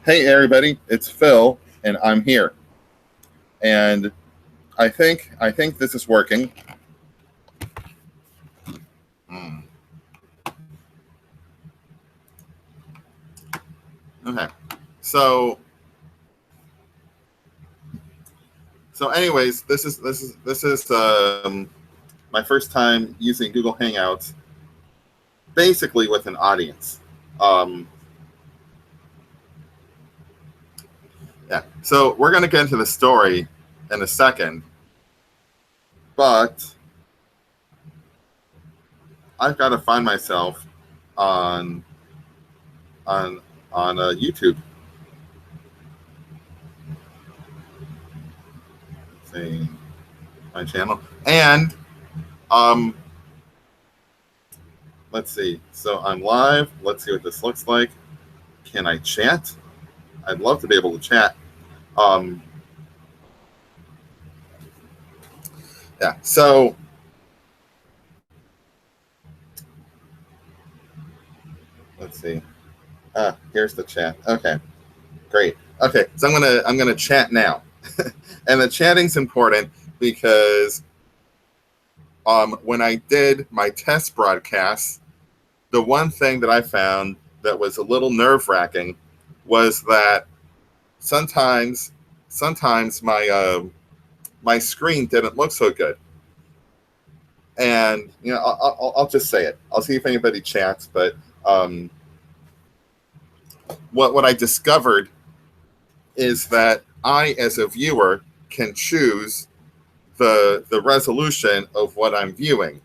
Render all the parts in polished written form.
Hey everybody, it's Phil, and I'm here. And I think this is working. Hmm. Okay. So anyways, this is my first time using Google Hangouts, basically with an audience. Um, yeah. So we're gonna get into the story in a second, but I've got to find myself on on on YouTube. Let's see my channel, and um, let's see. So I'm live. Let's see what this looks like. Can I chat? I'd love to be able to chat. Um, yeah. So let's see. Here's the chat. Okay. Great. Okay. So I'm gonna chat now, and the chatting's important because when I did my test broadcasts, the one thing that I found that was a little nerve wracking was that sometimes sometimes my screen didn't look so good. And I'll just say it. I'll see if anybody chats. But um, what I discovered is that I, as a viewer, can choose the resolution of what I'm viewing.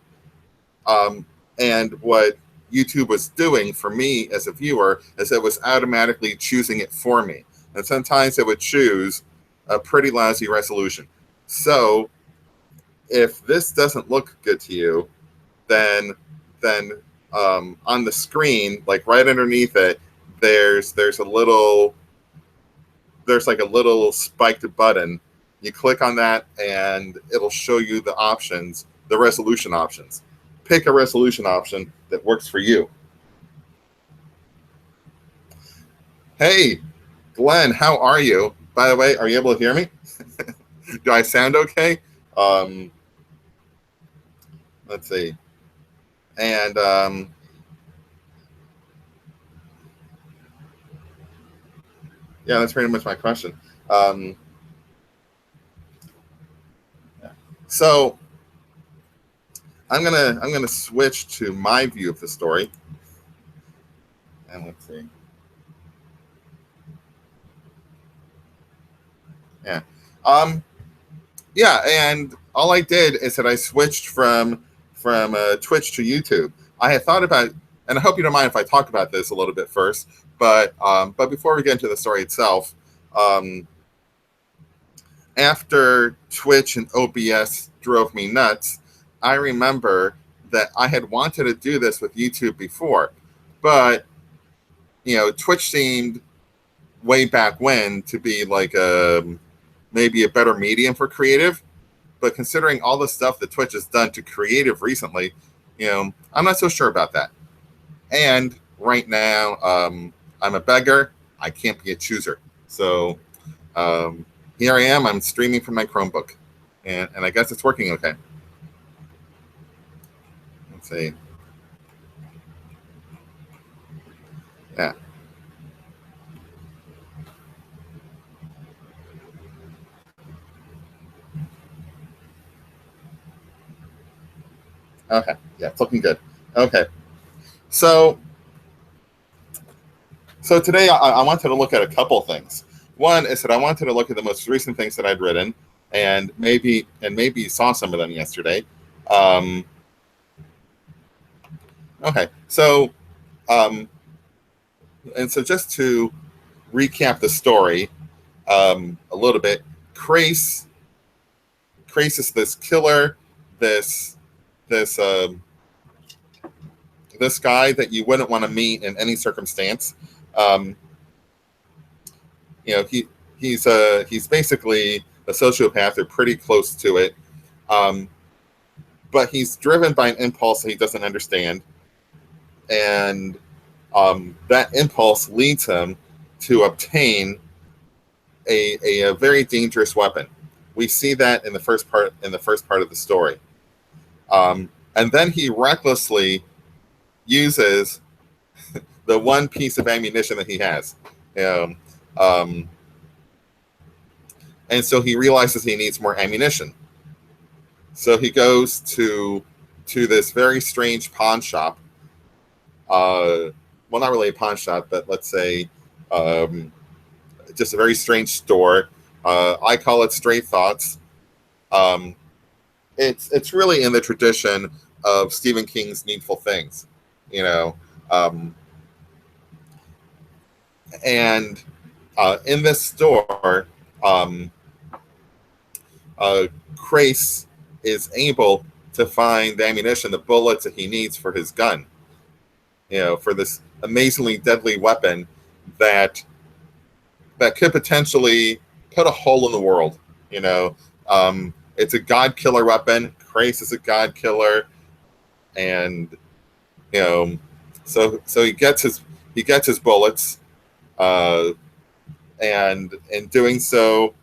And what YouTube was doing for me as a viewer is it was automatically choosing it for me. And sometimes it would choose a pretty lousy resolution. So if this doesn't look good to you, then then on the screen, like right underneath it, there's a little there's like a little spiked button. You click on that, and it'll show you the options, the resolution options. Pick a resolution option that works for you. Hey, Glenn, how are you? By the way, are you able to hear me? Do I sound okay? Um, let's see. And yeah, that's pretty much my question. Um, so I'm gonna switch to my view of the story, and let's see. Yeah, um, yeah, and all I did is that I switched from Twitch to YouTube. I had thought about, and I hope you don't mind if I talk about this a little bit first. But before we get into the story itself, um, after Twitch and OBS drove me nuts, I remember that I had wanted to do this with YouTube before, but Twitch seemed way back when to be like maybe a better medium for creative. But considering all the stuff that Twitch has done to creative recently, I'm not so sure about that. And right now, I'm a beggar. I can't be a chooser. So here I am. I'm streaming from my Chromebook, and I guess it's working okay. Let's see. Yeah. Okay. Yeah, it's looking good. Okay. So today I wanted to look at a couple things. One is that I wanted to look at the most recent things that I'd written, and maybe you saw some of them yesterday. Um, okay. Um, so just to recap the story a little bit, Crace is this killer, this this um, this guy that you wouldn't want to meet in any circumstance. Um, he's basically a sociopath or pretty close to it, um, but he's driven by an impulse that he doesn't understand, and that impulse leads him to obtain a very dangerous weapon. We see that in the first part of the story, and then he recklessly uses the one piece of ammunition that he has, um, um, and so he realizes he needs more ammunition. So he goes to this very strange pawn shop. Well, not really a pawn shop, but let's say um, just a very strange store. I call it Stray Thoughts. Um, it's really in the tradition of Stephen King's Needful Things, you know. Um, and in this store, um, Crace is able to find the ammunition, the bullets that he needs for his gun, for this amazingly deadly weapon that could potentially put a hole in the world. It's a Godkiller weapon. Crace is a Godkiller, and so he gets his bullets, and in doing so,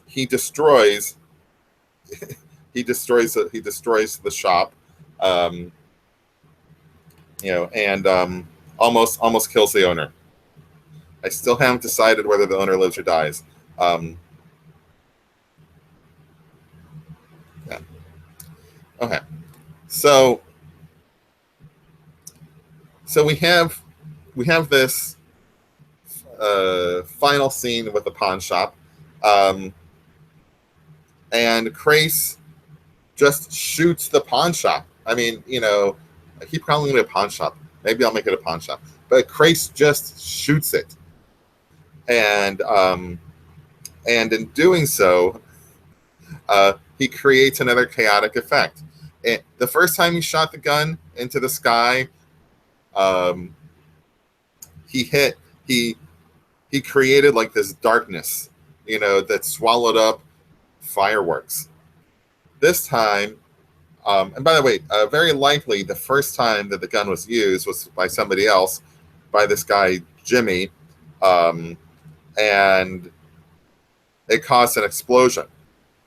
he destroys the shop, um, and almost kills the owner. I still haven't decided whether the owner lives or dies. Yeah. Okay. So we have this final scene with the pawn shop, and Crace just shoots the pawn shop. I mean, I keep calling it a pawn shop. Maybe I'll make it a pawn shop. But Crace just shoots it, and in doing so, he creates another chaotic effect. The first time he shot the gun into the sky, he created like this darkness, that swallowed up fireworks. This time, and by the way, very likely the first time that the gun was used was by somebody else, by this guy Jimmy, and it caused an explosion.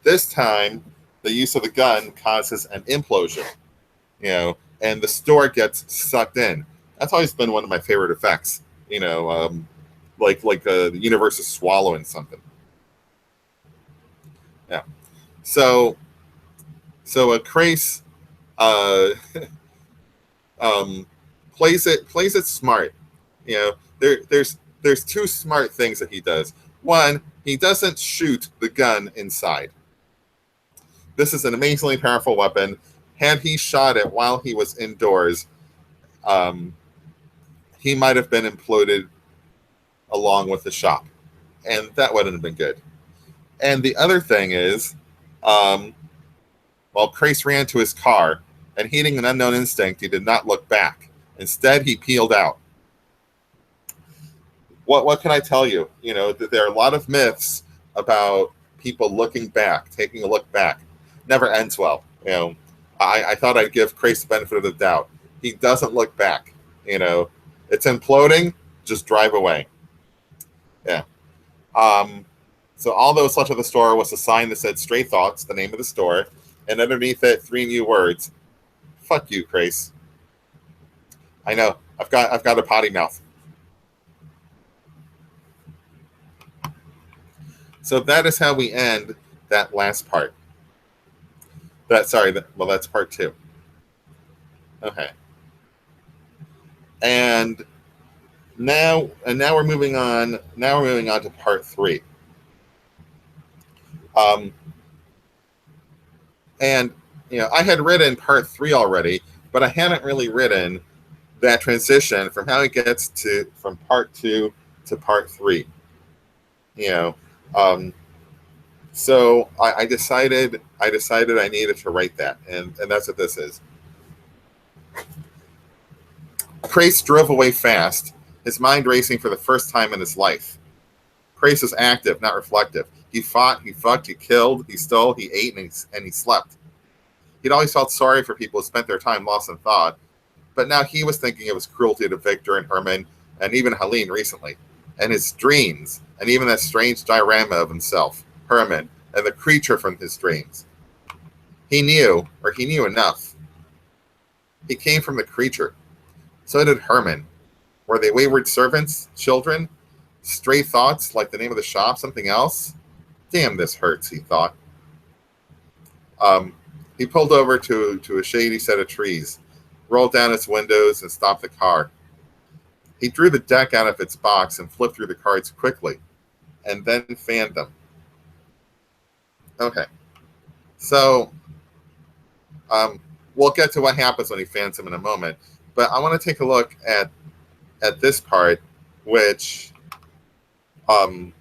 This time, the use of the gun causes an implosion, and the store gets sucked in. That's always been one of my favorite effects, like the universe is swallowing something. Yeah. So a Crace plays it smart. There's two smart things that he does. One, he doesn't shoot the gun inside. This is an amazingly powerful weapon. Had he shot it while he was indoors, he might have been imploded along with the shop, and that wouldn't have been good. And the other thing is, while Crace ran to his car, and heeding an unknown instinct, he did not look back. Instead, he peeled out. What can I tell you? That there are a lot of myths about people looking back, taking a look back. Never ends well. I thought I'd give Crace the benefit of the doubt. He doesn't look back. It's imploding. Just drive away. Yeah. So all that was left of the store was a sign that said "Stray Thoughts," the name of the store, and underneath it, 3 new words: "Fuck you, Crace." I know. I've got a potty mouth. So that is how we end that last part. That's part 2. Okay. And now we're moving on. Now we're moving on to part 3. And I had written part 3 already, but I hadn't really written that transition from how it gets from part 2 to part 3. So I decided I needed to write that, and that's what this is. Crace drove away fast, his mind racing for the first time in his life. Crace was active, not reflective. He fought, he fucked, he killed, he stole, he ate, and he slept. He'd always felt sorry for people who spent their time lost in thought, but now he was thinking it was cruelty to Victor and Herman and even Helene recently. and his dreams, and even that strange diorama of himself, Herman, and the creature from his dreams. He knew, or he knew enough. He came from the creature. So did Herman. Were they wayward servants, children, stray thoughts like the name of the shop, something else? Damn, this hurts, he thought. He pulled over to a shady set of trees, rolled down its windows, and stopped the car. He drew the deck out of its box and flipped through the cards quickly, and then fanned them. Okay, so we'll get to what happens when he fans them in a moment, but I want to take a look at this part, which I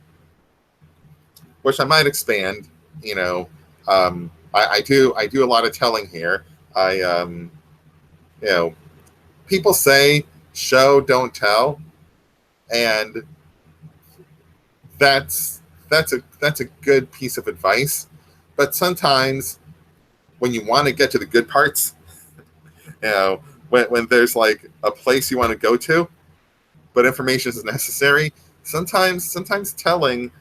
might expand. You know, I do a lot of telling here. You know, people say show, don't tell, and that's a good piece of advice. But sometimes when you want to get to the good parts, you know, when there's like a place you want to go to, but information is necessary, sometimes telling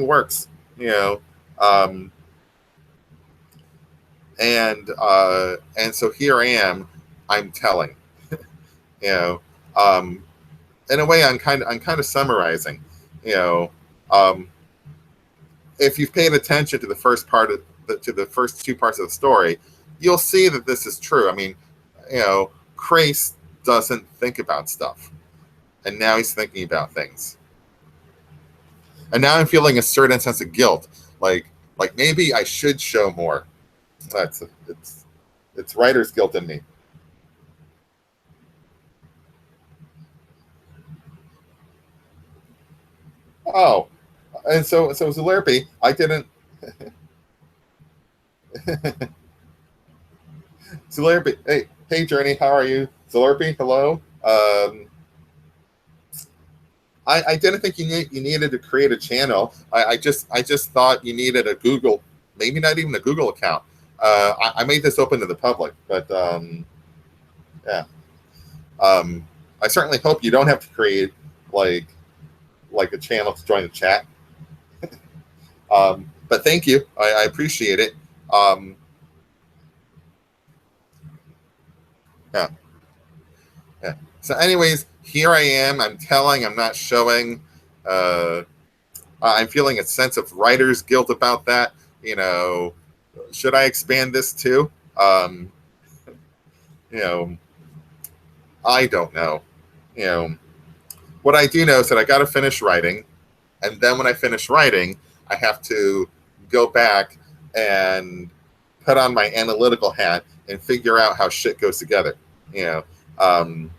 works. You know, and so here I am, I'm telling. You know, in a way, I'm kind of summarizing. You know, if you've paid attention to the first two parts of the story, you'll see that this is true. I mean, you know, Crace doesn't think about stuff, and now he's thinking about things. And now I'm feeling a certain sense of guilt, like maybe I should show more. It's writer's guilt in me. Oh, and so Zolerpy, I didn't. Zolerpy, hey Journey, how are you? Zolerpy, hello. I didn't think you needed to create a channel. I just thought you needed a Google, maybe not even a Google account. I made this open to the public, but yeah. I certainly hope you don't have to create like a channel to join the chat. But thank you. I appreciate it. Yeah. Yeah. So anyways, here I am. I'm telling, I'm not showing. I'm feeling a sense of writer's guilt about that. You know, should I expand this too? You know, I don't know. You know, what I do know is that I got to finish writing. And then when I finish writing, I have to go back and put on my analytical hat and figure out how shit goes together. You know,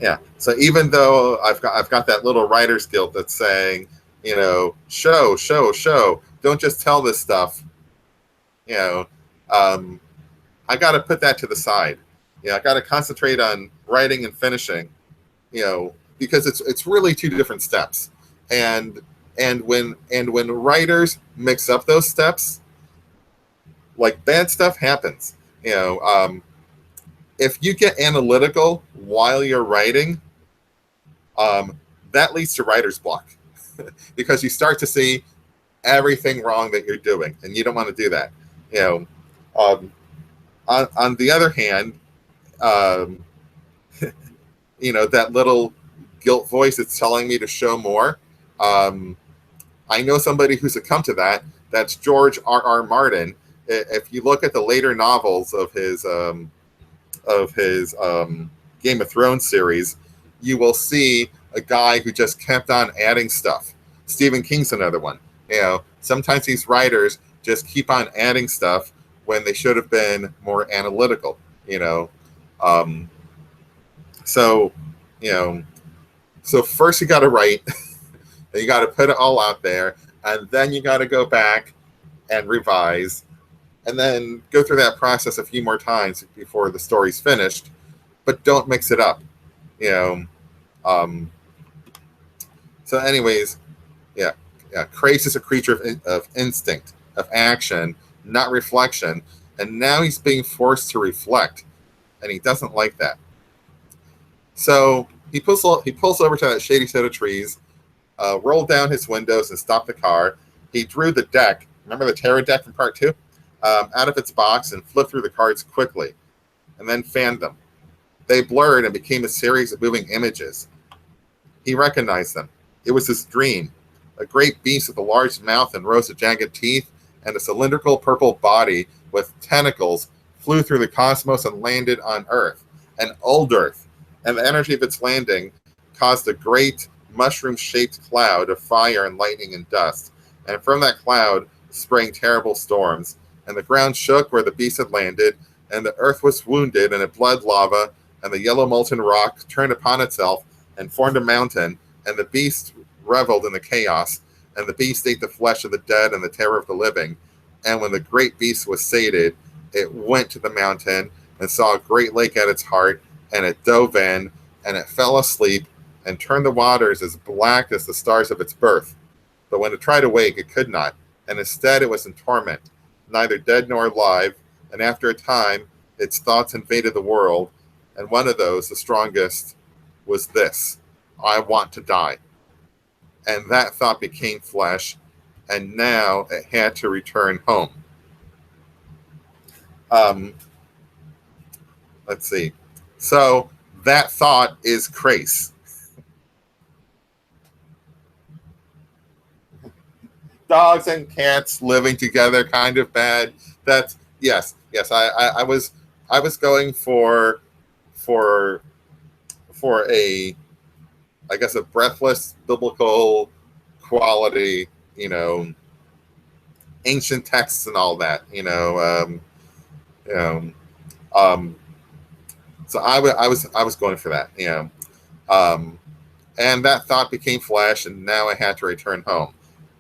yeah. So even though I've got that little writer's guilt that's saying, you know, show, don't just tell this stuff. You know, I got to put that to the side. You know, I got to concentrate on writing and finishing. You know, because it's really two different steps, and when writers mix up those steps, like bad stuff happens. You know, if you get analytical while you're writing, that leads to writer's block because you start to see everything wrong that you're doing, and you don't want to do that. You know, on the other hand, you know, that little guilt voice that's telling me to show more. I know somebody who's succumbed to that. That's George R.R. Martin. If you look at the later novels of his Game of Thrones series, you will see a guy who just kept on adding stuff. Stephen King's another one. You know, sometimes these writers just keep on adding stuff when they should have been more analytical. You know, so you know, so first you got to write, you got to put it all out there, and then you got to go back and revise, and then go through that process a few more times before the story's finished. But don't mix it up. You know. So, anyways, yeah. Crace is a creature of instinct, of action, not reflection, and now he's being forced to reflect, and he doesn't like that. So, He pulls over to that shady set of trees, rolled down his windows and stopped the car. He drew the deck, remember the tarot deck from part 2, out of its box and flipped through the cards quickly, and then fanned them. They blurred and became a series of moving images. He recognized them. It was his dream. A great beast with a large mouth and rows of jagged teeth and a cylindrical purple body with tentacles flew through the cosmos and landed on Earth, an old Earth, and the energy of its landing caused a great mushroom-shaped cloud of fire and lightning and dust, and from that cloud sprang terrible storms, and the ground shook where the beast had landed, and the earth was wounded, and it bled lava, and the yellow molten rock turned upon itself and formed a mountain, and the beast reveled in the chaos, and the beast ate the flesh of the dead and the terror of the living. And when the great beast was sated, it went to the mountain and saw a great lake at its heart, and it dove in, and it fell asleep, and turned the waters as black as the stars of its birth. But when it tried to wake, it could not, and instead it was in torment, neither dead nor alive, and after a time its thoughts invaded the world, and one of those, the strongest, was this: I want to die. And that thought became flesh, and now it had to return home. Let's see. So that thought is Crace. Dogs and cats living together, kind of bad. That's yes. I was going for a, I guess, a breathless biblical quality, ancient texts and all that, so I was going for that, and that thought became flesh, and now I had to return home.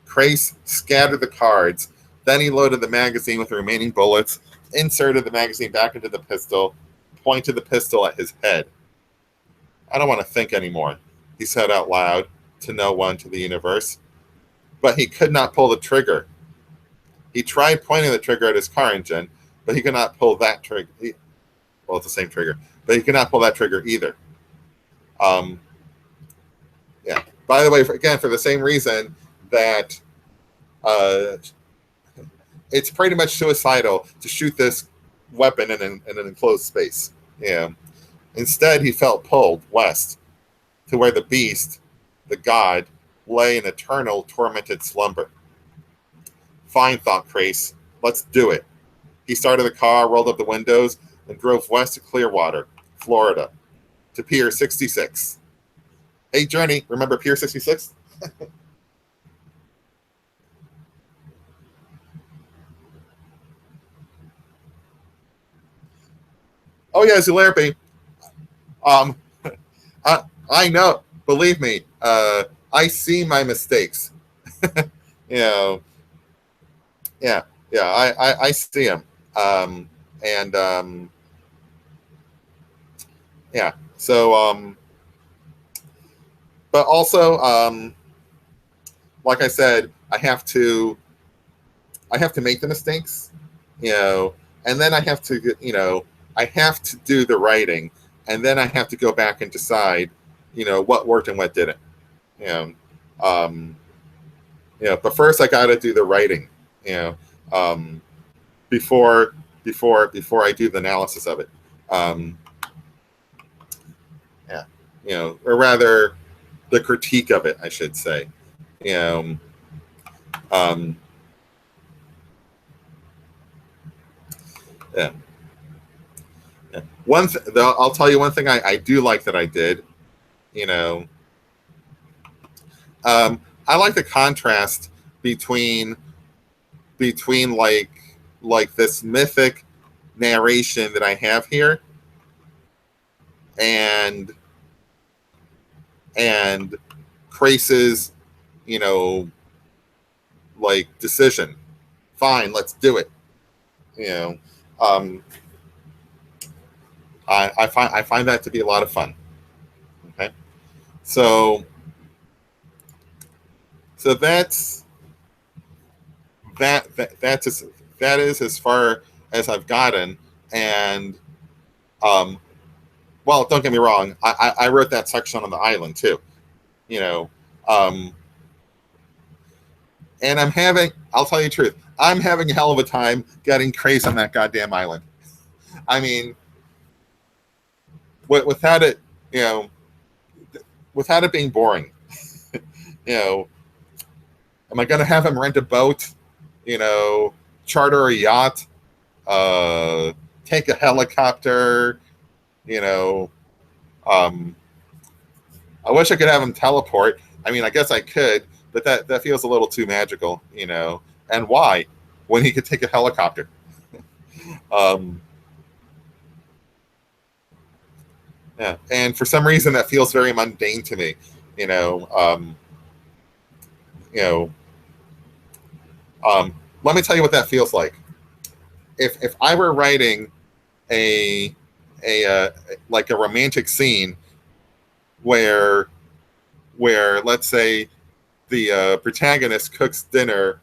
Crace scattered the cards, then he loaded the magazine with the remaining bullets, inserted the magazine back into the pistol, pointed the pistol at his head. I don't want to think anymore, he said out loud to no one, to the universe. But he could not pull the trigger. He tried pointing the trigger at his car engine, but he could not pull that trigger. Well, it's the same trigger, but he could not pull that trigger either. Yeah. By the way, again, for the same reason that it's pretty much suicidal to shoot this weapon in an enclosed space. Yeah. Instead, he felt pulled west to where the beast, the god, lay in eternal tormented slumber. Fine, thought Crace. Let's do it. He started the car, rolled up the windows, and drove west to Clearwater, Florida, to Pier 66. Hey, Journey, remember Pier 66? Oh, yeah, Zularpe. I know. Believe me, I see my mistakes. you know, yeah, I see them. And yeah, so, but also, like I said, I have to make the mistakes, and then I have to, I have to do the writing, and then I have to go back and decide, what worked and what didn't. You know, um, but first I got to do the writing, before I do the analysis of it. Yeah, or rather, the critique of it, I should say. Um, yeah. I'll tell you one thing I do like that I did. I like the contrast between like this mythic narration that I have here and Crace's, like decision. Fine, let's do it. Um, I find that to be a lot of fun. Okay, so that's that is as far as I've gotten, and um, well, don't get me wrong. I wrote that section on the island too. You know, um, and I'll tell you the truth. I'm having a hell of a time getting crazy on that goddamn island. I mean, without it, you know, without it being boring, you know, am I going to have him rent a boat, you know, charter a yacht, take a helicopter, you know, um, I wish I could have him teleport. I mean, I guess I could, but that feels a little too magical, you know. And why? When he could take a helicopter. Um, yeah, and for some reason that feels very mundane to me, you know. You know, let me tell you what that feels like. If I were writing a like a romantic scene where let's say the protagonist cooks dinner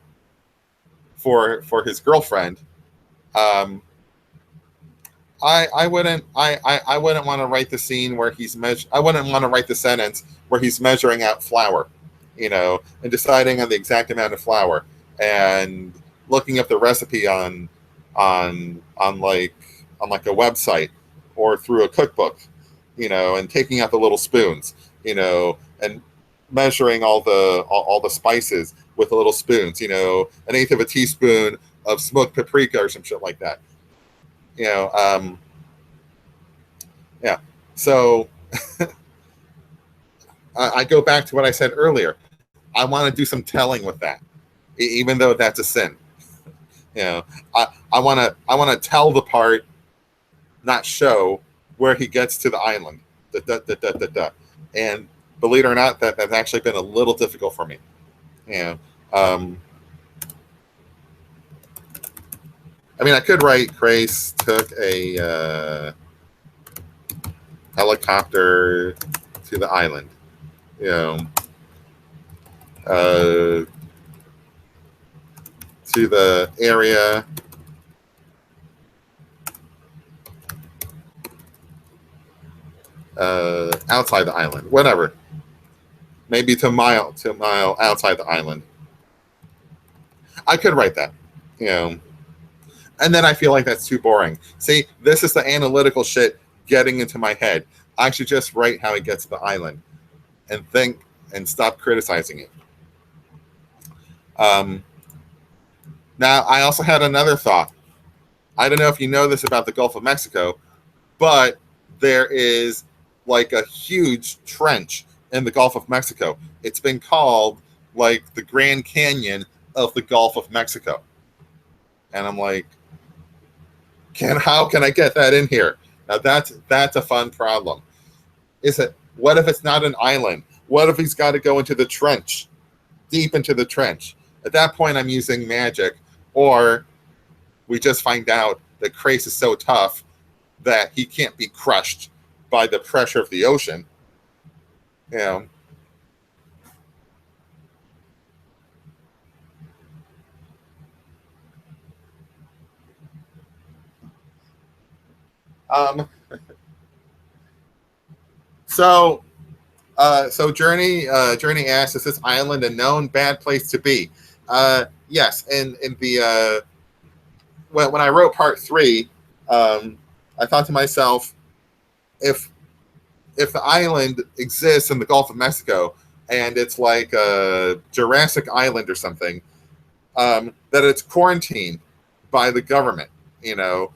for his girlfriend, um, I wouldn't want to write the scene where I wouldn't want to write the sentence where he's measuring out flour, you know, and deciding on the exact amount of flour and looking up the recipe on like a website or through a cookbook, you know, and taking out the little spoons, you know, and measuring all the spices with the little spoons, you know, an eighth of a teaspoon of smoked paprika or some shit like that. You know, yeah. So I go back to what I said earlier. I want to do some telling with that, even though that's a sin. You know, I want to tell the part, not show where he gets to the island. Da, da, da, da, da, da. And believe it or not, that's actually been a little difficult for me. You know, I mean, I could write Grace took a helicopter to the island. You know, uh, to the area outside the island, whatever. Maybe to a mile outside the island. I could write that, you know, and then I feel like that's too boring. See, this is the analytical shit getting into my head. I should just write how he gets to the island and think and stop criticizing it. Um, Now, I also had another thought. I don't know if you know this about the Gulf of Mexico, but there is like a huge trench in the Gulf of Mexico. It's been called like the Grand Canyon of the Gulf of Mexico. And I'm like, how can I get that in here? Now that's a fun problem. What if it's not an island? What if he's got to go into the trench, deep into the trench? At that point, I'm using magic, or we just find out that Crace is so tough that he can't be crushed by the pressure of the ocean. You know. Um, so, Journey asks, "Is this island a known bad place to be?" Yes, in the when I wrote part 3, I thought to myself, if the island exists in the Gulf of Mexico and it's like a Jurassic Island or something, that it's quarantined by the government, you know,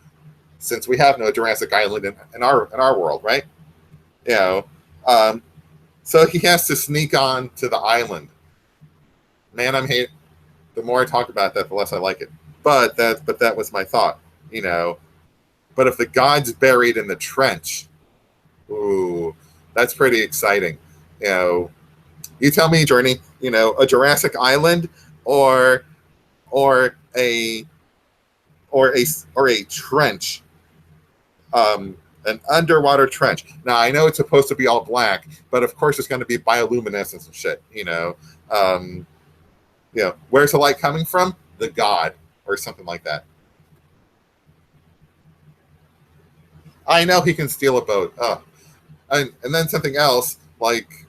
since we have no Jurassic Island in our world, right? You know, so he has to sneak on to the island. Man, I'm hate. The more I talk about that, the less I like it. But that was my thought, you know. But if the god's buried in the trench, ooh, that's pretty exciting. You know, you tell me, Journey. You know, a Jurassic Island or or a a trench, an underwater trench. Now I know it's supposed to be all black, but of course it's going to be bioluminescence and shit. Where's the light coming from? The god or something like that. I know he can steal a boat. Oh, and then something else like,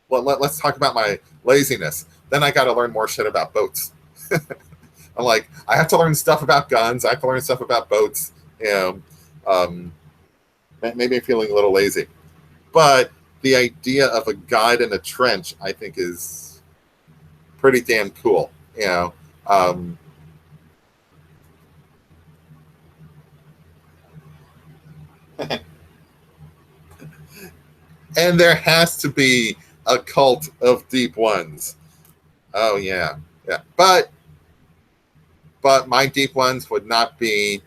well, let's talk about my laziness. Then I got to learn more shit about boats. I'm like, I have to learn stuff about guns. I have to learn stuff about boats. You know, maybe I'm feeling a little lazy. But the idea of a guide in a trench, I think, is pretty damn cool. You know, and there has to be a cult of deep ones. Oh yeah, yeah. But my deep ones would not be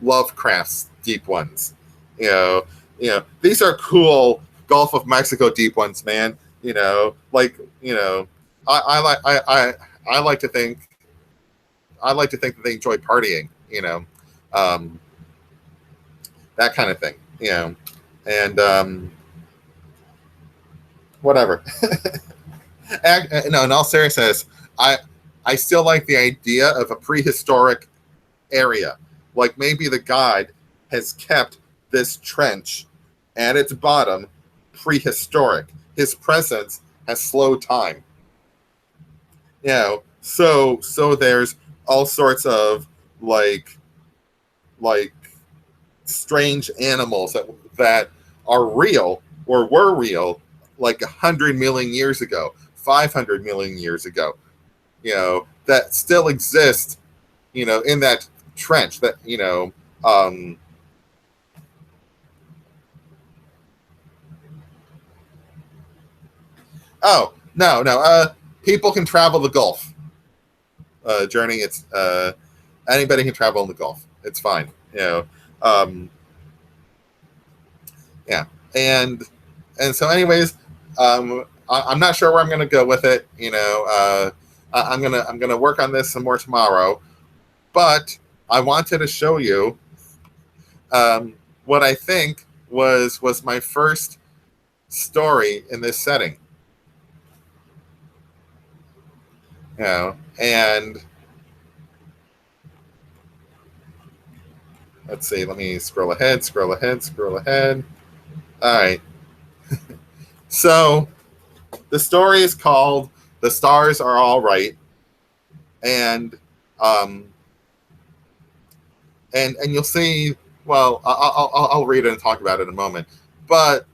Lovecraft's deep ones. You know, these are cool Gulf of Mexico deep ones, man. Like I like I like to think that they enjoy partying. Um, that kind of thing. And whatever. No, in all seriousness, I still like the idea of a prehistoric area. Like maybe the guide has kept this trench at its bottom prehistoric. His presence has slowed time. So there's all sorts of like strange animals that are real or were real like 100 million years ago, 500 million years ago, that still exist, in that trench that, oh, no. People can travel the Gulf. Journey, it's, anybody can travel in the Gulf. It's fine. Um, yeah. And so anyways, I'm not sure where I'm going to go with it. I'm gonna work on this some more tomorrow, but I wanted to show you what I think was my first story in this setting. And let's see. Let me scroll ahead. All right. So the story is called "The Stars Are All Right," and and you'll see. Well, I'll read it and talk about it in a moment. But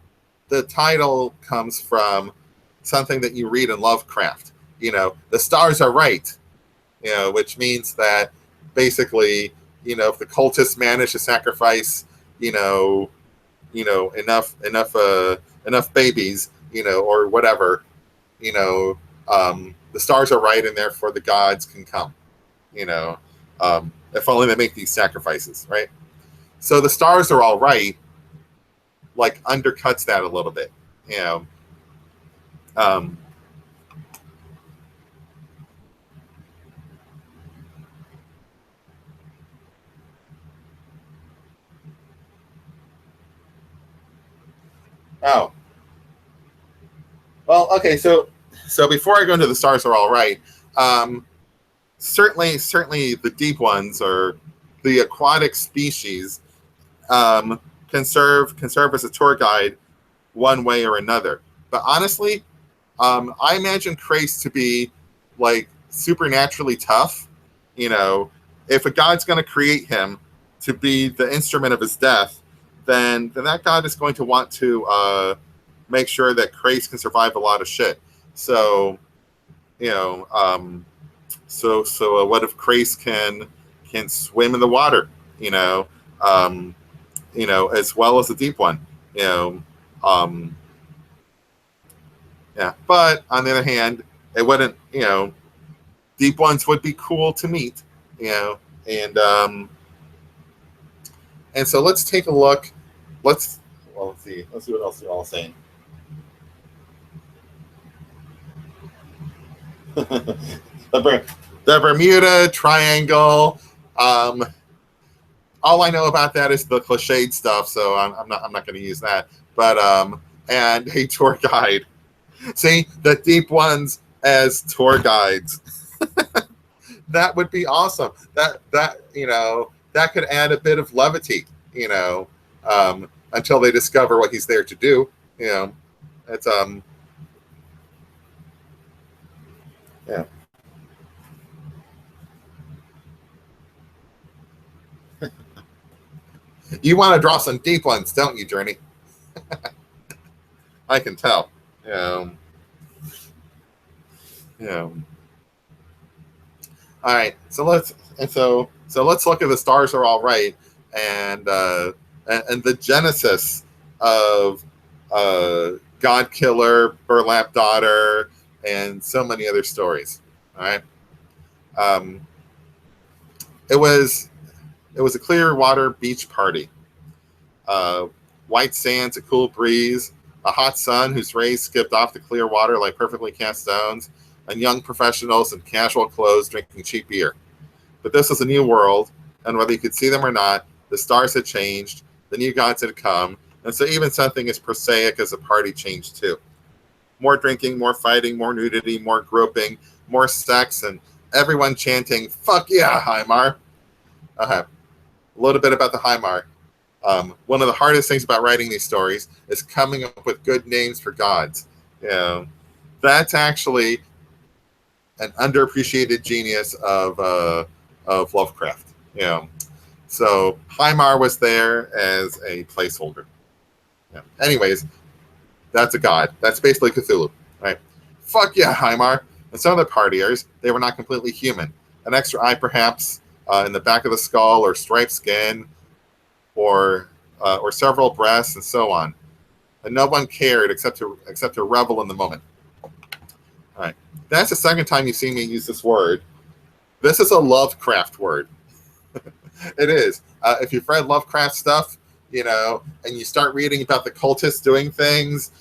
the title comes from something that you read in Lovecraft. The stars are right. Which means that basically, if the cultists manage to sacrifice, enough babies, or whatever, the stars are right, and therefore the gods can come. If only they make these sacrifices, right? So the stars are all right, like undercuts that a little bit. Um, oh, well, okay. So before I go into the stars are all right, certainly the deep ones or the aquatic species can serve as a tour guide one way or another. But honestly, I imagine Krace to be like supernaturally tough. If a god's going to create him to be the instrument of his death, then that god is going to want to make sure that Krace can survive a lot of shit. So, what if Krace can swim in the water? As well as the deep one. Yeah. But on the other hand, it wouldn't. Deep ones would be cool to meet. And so let's take a look. Let's see. Let's see what else you're all saying. the Bermuda Triangle. All I know about that is the cliched stuff, so I'm not going to use that. But and a tour guide. See, the deep ones as tour guides. That would be awesome. That could add a bit of levity. you know, until they discover what he's there to do. You know, it's yeah. You want to draw some deep ones, don't you, Journey? I can tell. Um, yeah. All right. So let's look at the stars are all right, and and the genesis of Godkiller, Burlap Daughter, and so many other stories. All right. Um, it was it was a clear water beach party. Uh, White sands, a cool breeze, a hot sun whose rays skipped off the clear water like perfectly cast stones, and young professionals in casual clothes drinking cheap beer. But this was a new world, and whether you could see them or not, the stars had changed, the new gods had come, and so even something as prosaic as a party changed too. More drinking, more fighting, more nudity, more groping, more sex, and everyone chanting, "Fuck yeah, Heimar!" A little bit about the Heimar. One of the hardest things about writing these stories is coming up with good names for gods. You know, that's actually an underappreciated genius of Lovecraft. You know, so Heimar was there as a placeholder. Yeah. Anyways, that's a god. That's basically Cthulhu, right? Fuck yeah, Heimar. And some of the partiers, they were not completely human. An extra eye, perhaps, in the back of the skull, or striped skin, or several breasts, and so on. And no one cared except to revel in the moment. All right, that's the second time you've seen me use this word. This is a Lovecraft word. It is. If you've read Lovecraft stuff, you know, and you start reading about the cultists doing things,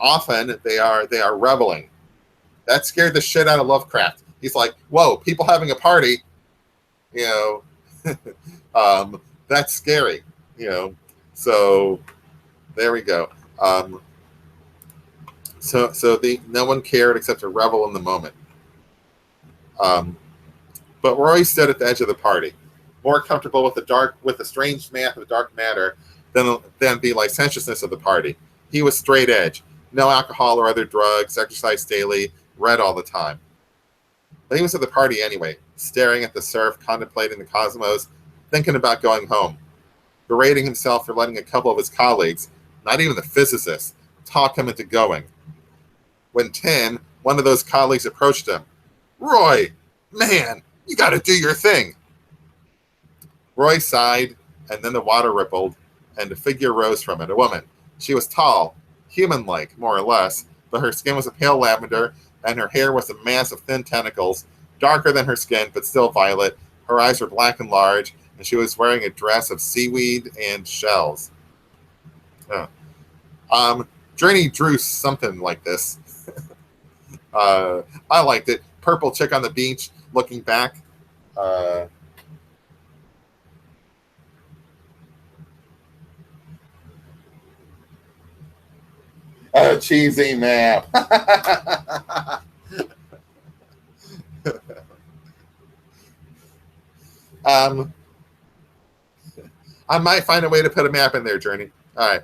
often they are reveling. That scared the shit out of Lovecraft. He's like, "Whoa, people having a party," you know. That's scary, you know. So there we go. So the no one cared except to revel in the moment. But Roy stood at the edge of the party, more comfortable with the strange math of dark matter than the licentiousness of the party. He was straight edge, no alcohol or other drugs, exercised daily, read all the time. But he was at the party anyway, staring at the surf, contemplating the cosmos, thinking about going home, berating himself for letting a couple of his colleagues, not even the physicists, talk him into going. When Tim, one of those colleagues, approached him, "Roy, man, you got to do your thing." Roy sighed, and then the water rippled, and a figure rose from it, a woman. She was tall, human-like, more or less, but her skin was a pale lavender, and her hair was a mass of thin tentacles, darker than her skin, but still violet. Her eyes were black and large, and she was wearing a dress of seaweed and shells. Journey drew something like this. I liked it. Purple chick on the beach looking back. A cheesy map. I might find a way to put a map in there, Journey. All right.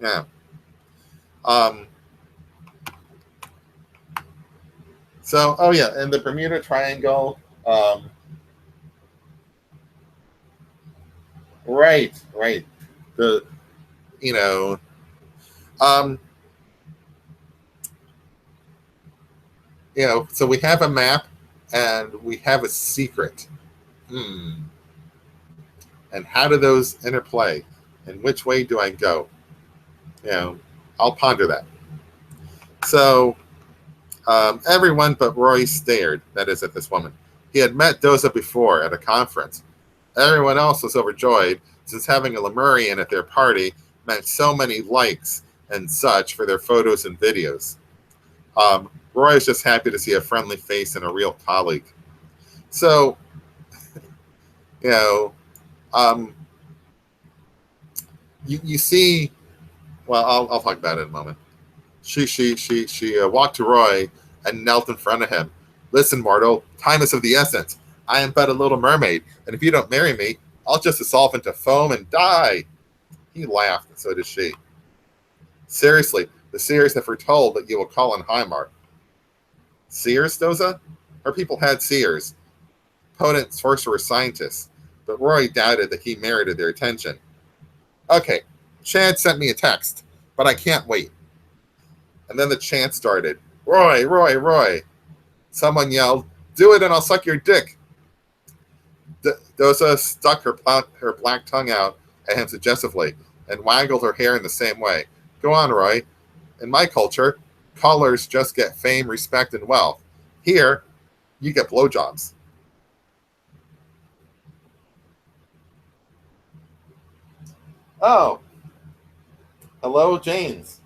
Yeah. So, oh yeah, and the Bermuda Triangle. Right. The, you know, um, so we have a map and we have a secret. And how do those interplay? And which way do I go? I'll ponder that. So everyone but Roy stared, that is, at this woman. He had met Doza before at a conference. Everyone else was overjoyed, since having a Lemurian at their party meant so many likes and such for their photos and videos. Roy was just happy to see a friendly face and a real colleague. So, you see, well, I'll talk about it in a moment. She walked to Roy and knelt in front of him. "Listen, mortal, time is of the essence. I am but a little mermaid, and if you don't marry me, I'll just dissolve into foam and die. He laughed, and so did she. Seriously, the seers have foretold that you will call on Hymar. Seers, Doza? Her people had seers, potent sorcerer scientists, but Roy doubted that he merited their attention. Okay, Chad sent me a text, but I can't wait. And then the chant started. Roy, Roy, Roy. Someone yelled, do it and I'll suck your dick. Doza stuck her black tongue out at him suggestively and waggled her hair in the same way. Go on, Roy. In my culture, callers just get fame, respect, and wealth. Here, you get blowjobs. Oh, hello, James.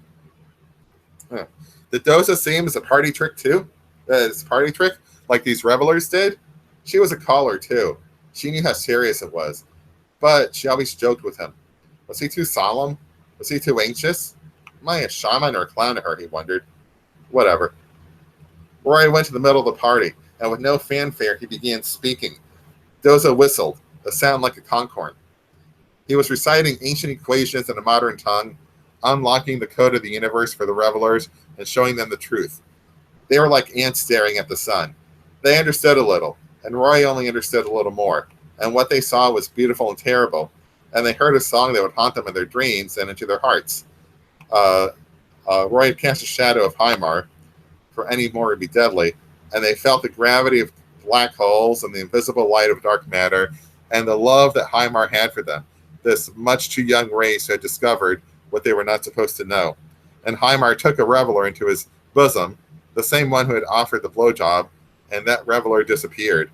Huh. Did Doza see him as a party trick too? As a party trick, like these revelers did? She was a caller too. She knew how serious it was, but she always joked with him. Was he too solemn? Was he too anxious? Am I a shaman or a clown to her, he wondered. Whatever. Roy went to the middle of the party, and with no fanfare, he began speaking. Doza whistled, a sound like a conchorn. He was reciting ancient equations in a modern tongue, unlocking the code of the universe for the revelers and showing them the truth. They were like ants staring at the sun. They understood a little, and Roy only understood a little more. And what they saw was beautiful and terrible. And they heard a song that would haunt them in their dreams and into their hearts. Roy had cast a shadow of Hymar, for any more would be deadly, and they felt the gravity of black holes and the invisible light of dark matter and the love that Hymar had for them, this much too young race who had discovered what they were not supposed to know. And Hymar took a reveler into his bosom, the same one who had offered the blowjob, and that reveler disappeared,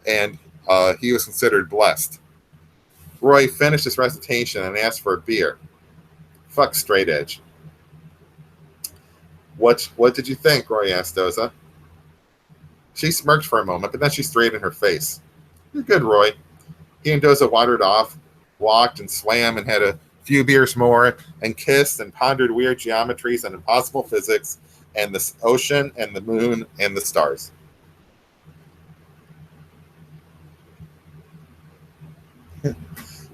and he was considered blessed. Roy finished his recitation and asked for a beer. Fuck straight edge. What did you think? Roy asked Doza. She smirked for a moment, but then she straightened her face. You're good, Roy. He and Doza wandered off, walked and swam and had a few beers more, and kissed and pondered weird geometries and impossible physics, and the ocean and the moon and the stars.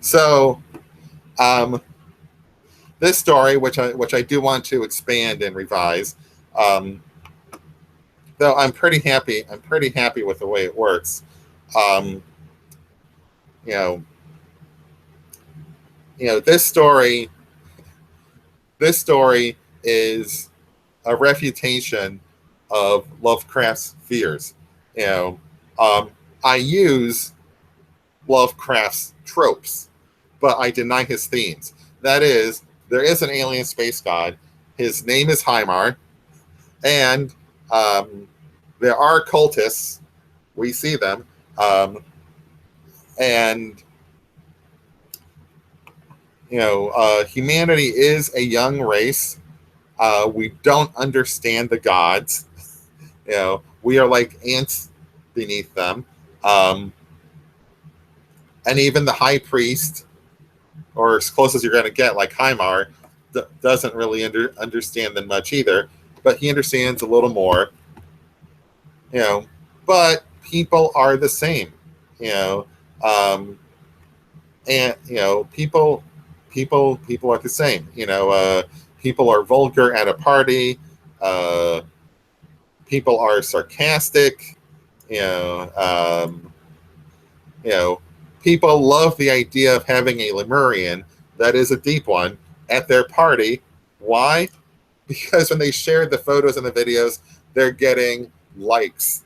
So, this story, which I do want to expand and revise, though I'm pretty happy with the way it works. You know, this story is a refutation of Lovecraft's fears. I use Lovecraft's tropes, but I deny his themes. That is, there is an alien space god. His name is Hymar, and there are cultists. We see them, and humanity is a young race. We don't understand the gods. We are like ants beneath them. And even the high priest, or as close as you're going to get, like Hymar, doesn't really understand them much either. But he understands a little more. But people are the same. And people are the same. People are vulgar at a party. People are sarcastic. People love the idea of having a Lemurian, that is a deep one, at their party. Why? Because when they share the photos and the videos, they're getting likes.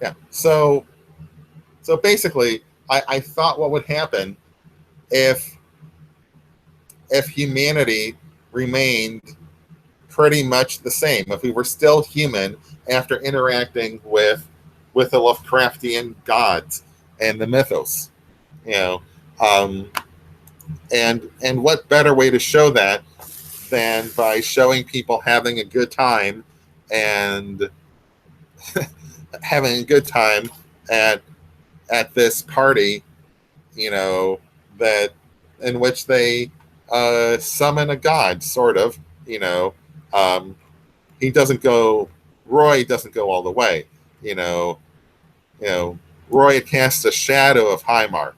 Yeah. So basically, I thought what would happen if humanity remained pretty much the same, if we were still human after interacting with the Lovecraftian gods and the mythos, and what better way to show that than by showing people having a good time and having a good time at this party, that in which they summon a god, sort of. You know, um, he doesn't go. Roy doesn't go all the way. You know, you know. Roy casts a shadow of Hymar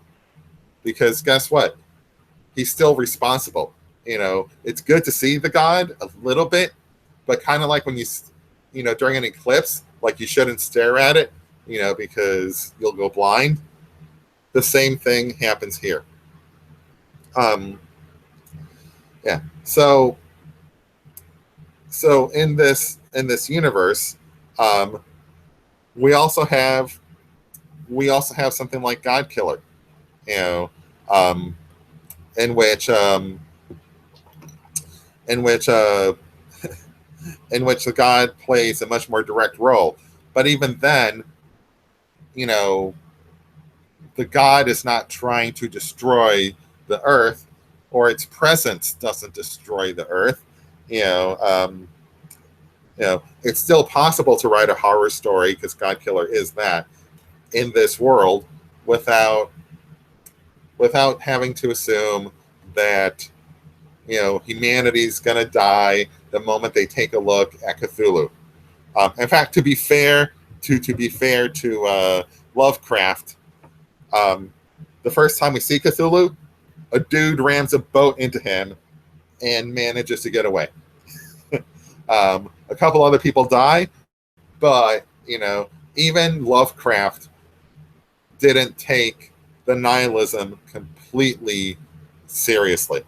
because guess what? He's still responsible. You know, it's good to see the god a little bit, but kind of like when you know, during an eclipse, like you shouldn't stare at it, you know, because you'll go blind. The same thing happens here. Um, yeah. So in this universe, um, we also have something like Godkiller, you know, um, in which in which uh, in which the god plays a much more direct role. But even then, you know, the god is not trying to destroy the earth, or its presence doesn't destroy the earth. You know, you know, it's still possible to write a horror story because Godkiller is that in this world without having to assume that, you know, humanity's going to die the moment they take a look at Cthulhu. In fact, to be fair to Lovecraft, the first time we see Cthulhu, a dude rams a boat into him and manages to get away. A couple other people die, but you know, even Lovecraft didn't take the nihilism completely seriously.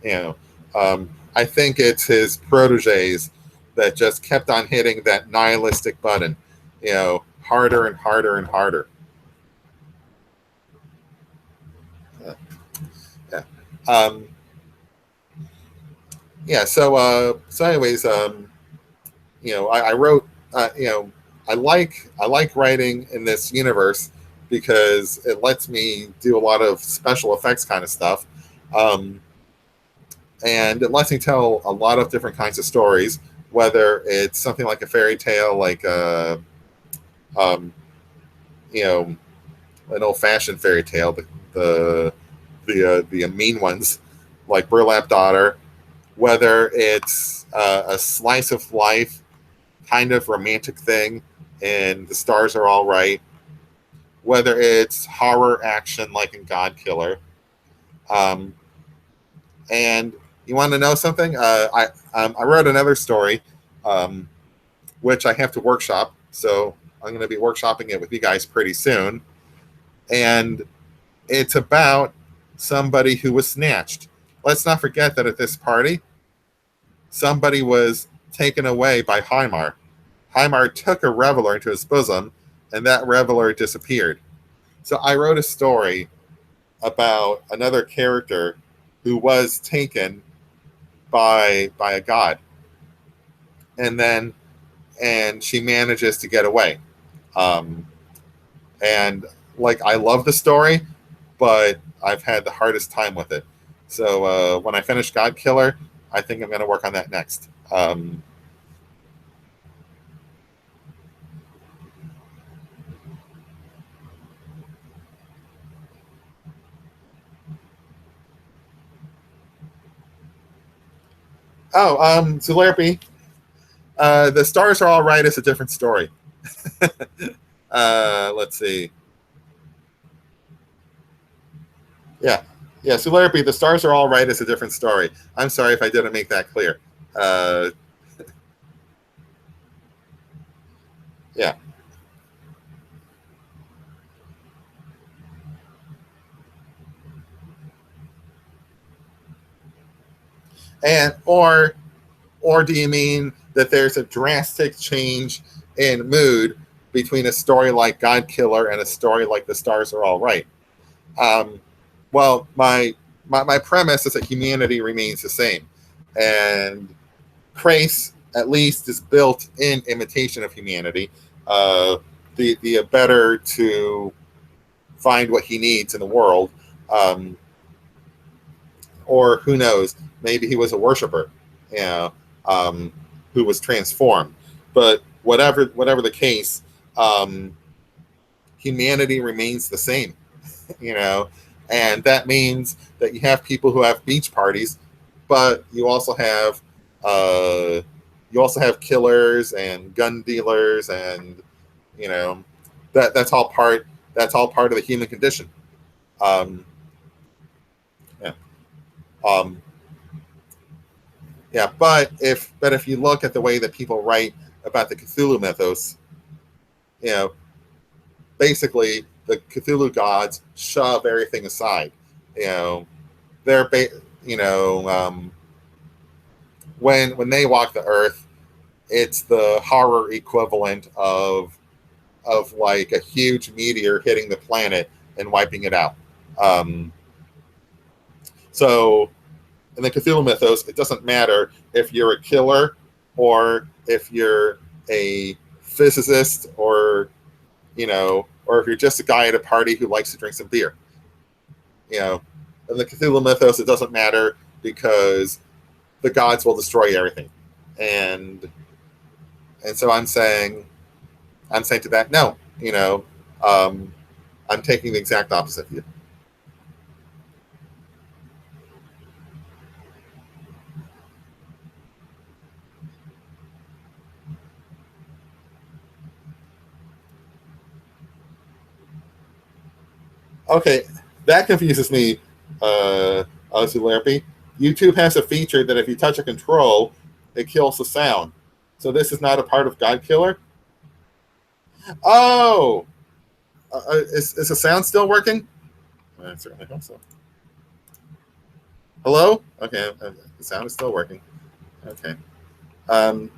You know, I think it's his proteges that just kept on hitting that nihilistic button, you know, harder and harder and harder. Yeah. Um, yeah. So anyways, you know, I wrote, you know, I like writing in this universe because it lets me do a lot of special effects kind of stuff. Um, and it lets me tell a lot of different kinds of stories, whether it's something like a fairy tale, like um, you know, an old-fashioned fairy tale, the mean ones, like Burlap Daughter, whether it's a slice of life kind of romantic thing, and the stars are all right, whether it's horror action like in Godkiller. Um, and you want to know something? I wrote another story, um, which I have to workshop. So I'm going to be workshopping it with you guys pretty soon. And it's about somebody who was snatched. Let's not forget that at this party, somebody was taken away by Hymar. Hymar took a reveler into his bosom, and that reveler disappeared. So I wrote a story about another character who was taken by a god, and she manages to get away. Um, and like I love the story, but I've had the hardest time with it. So when I finish Godkiller, I think I'm going to work on that next. Zularpy, the stars are all right is a different story. Let's see. Yeah. Yeah, Zularpy, the stars are all right is a different story. I'm sorry if I didn't make that clear. Uh, yeah. And or do you mean that there's a drastic change in mood between a story like Godkiller and a story like The Stars Are All Right? Um, well, my premise is that humanity remains the same, and Crace at least is built in imitation of humanity. The better to find what he needs in the world, um, or who knows, maybe he was a worshiper, you know, um, who was transformed. But whatever the case, humanity remains the same, you know, And that means that you have people who have beach parties, but uh, you also have killers and gun dealers, and you know that's all part of the human condition. Um, yeah. Um, yeah, but if you look at the way that people write about the Cthulhu mythos, you know, basically the Cthulhu gods shove everything aside. You know, they're you know when they walk the earth, it's the horror equivalent of like a huge meteor hitting the planet and wiping it out. Um, so in the Cthulhu mythos, it doesn't matter if you're a killer or if you're a physicist or if you're just a guy at a party who likes to drink some beer. You know, in the Cthulhu mythos, it doesn't matter because the gods will destroy everything. And and so I'm saying to that, no, um, I'm taking the exact opposite view. Okay, that confuses me, Larpy. YouTube has a feature that if you touch a control, it kills the sound. So this is not a part of Godkiller? Oh! Is the sound still working? I certainly hope so. Hello? Okay, the sound is still working. Okay. Um,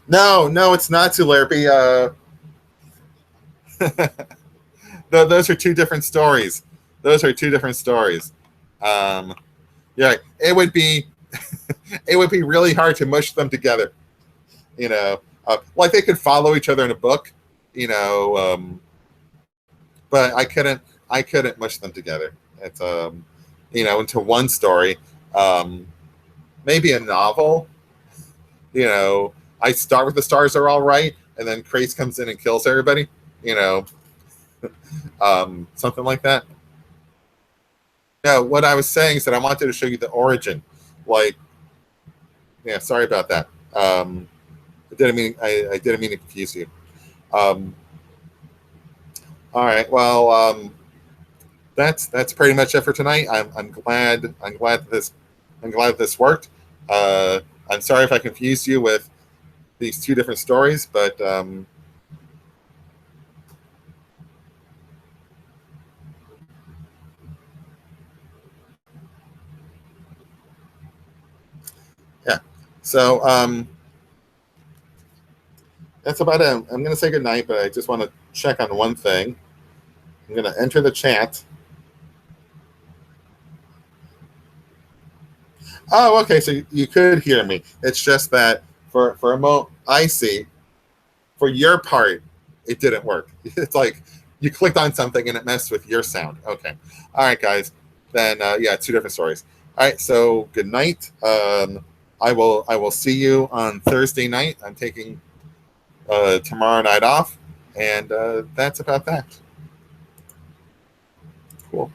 no, it's not Larpy. Those are two different stories. Those are two different stories. Um, yeah, it would be it would be really hard to mush them together. Like they could follow each other in a book, you know, but I couldn't mush them together. It's into one story. Um, Maybe a novel. I start with the stars are all right, and then Krace comes in and kills everybody. You know, Something like that. No, what I was saying is that I wanted to show you the origin. Like, yeah, sorry about that. I didn't mean to confuse you. Um, all right. Well, that's pretty much it for tonight. I'm glad this worked. Uh, I'm sorry if I confused you with these two different stories, but yeah. So that's about it. I'm going to say good night, but I just want to check on one thing. I'm going to enter the chat. Oh, okay. So you could hear me. It's just that for a moment, I see. For your part, it didn't work. It's like you clicked on something and it messed with your sound. Okay. All right, guys. Then yeah, two different stories. All right. So good night. I will see you on Thursday night. I'm taking tomorrow night off, and that's about that. Cool.